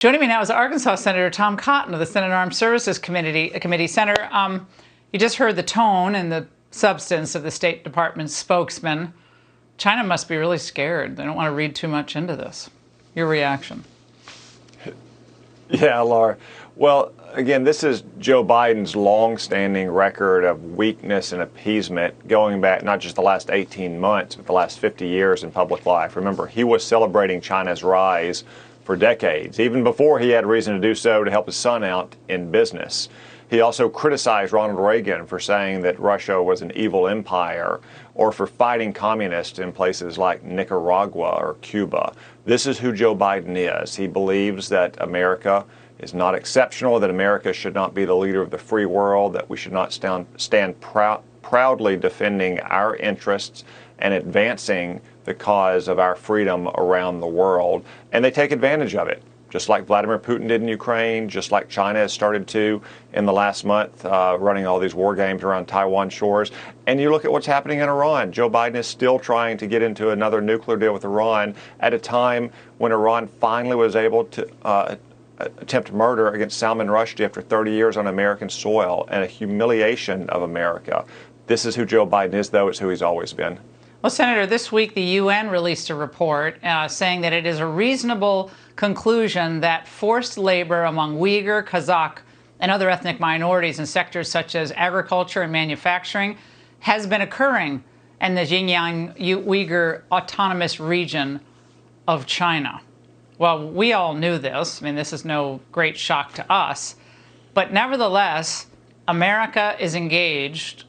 Joining me now is Arkansas Senator Tom Cotton of the Senate Armed Services Committee. Senator, you just heard the tone and the substance of the State Department spokesman. China must be really scared. They don't want to read too much into this. Your reaction? Yeah, Laura. Well, again, this is Joe Biden's long-standing record of weakness and appeasement going back not just the last 18 months, but the last 50 years in public life. Remember, he was celebrating China's rise for decades, even before he had reason to do so to help his son out in business. He also criticized Ronald Reagan for saying that Russia was an evil empire or for fighting communists in places like Nicaragua or Cuba. This is who Joe Biden is. He believes that America is not exceptional, that America should not be the leader of the free world, that we should not stand proudly defending our interests and advancing the cause of our freedom around the world. And they take advantage of it, just like Vladimir Putin did in Ukraine, just like China has started to in the last month, running all these war games around Taiwan shores. And you look at what's happening in Iran. Joe Biden is still trying to get into another nuclear deal with Iran at a time when Iran finally was able to attempt murder against Salman Rushdie after 30 years on American soil and a humiliation of America. This is who Joe Biden is, though. It's who he's always been. Well, Senator, this week the UN released a report saying that it is a reasonable conclusion that forced labor among Uyghur, Kazakh, and other ethnic minorities in sectors such as agriculture and manufacturing has been occurring in the Xinjiang Uyghur Autonomous Region of China. Well, we all knew this. I mean, this is no great shock to us. But nevertheless, America is engaged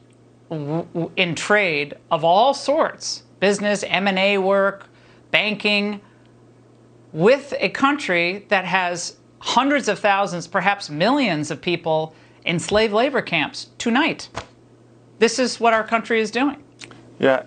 in trade of all sorts, business, M&A work, banking, with a country that has hundreds of thousands, perhaps millions of people in slave labor camps tonight. This is what our country is doing. Yeah,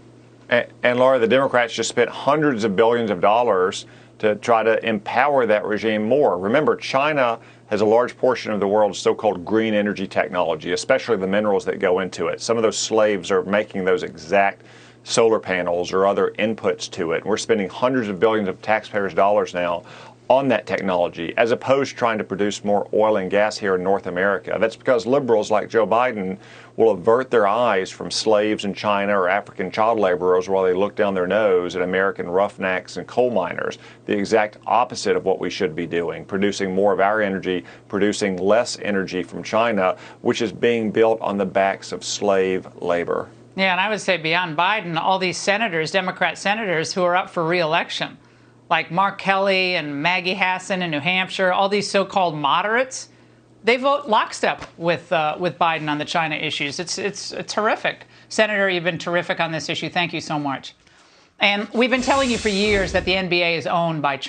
and Laura, the Democrats just spent hundreds of billions of dollars to try to empower that regime more. Remember, China has a large portion of the world's so-called green energy technology, especially the minerals that go into it. Some of those slaves are making those exact solar panels or other inputs to it. We're spending hundreds of billions of taxpayers' dollars now on that technology, as opposed to trying to produce more oil and gas here in North America. That's because liberals like Joe Biden will avert their eyes from slaves in China or African child laborers while they look down their nose at American roughnecks and coal miners. The exact opposite of what we should be doing, producing more of our energy, producing less energy from China, which is being built on the backs of slave labor. Yeah, and I would say beyond Biden, all these senators, Democrat senators who are up for re-election, like Mark Kelly and Maggie Hassan in New Hampshire, all these so-called moderates, they vote lockstep with Biden on the China issues. It's horrific. Senator, you've been terrific on this issue. Thank you so much. And we've been telling you for years that the NBA is owned by China.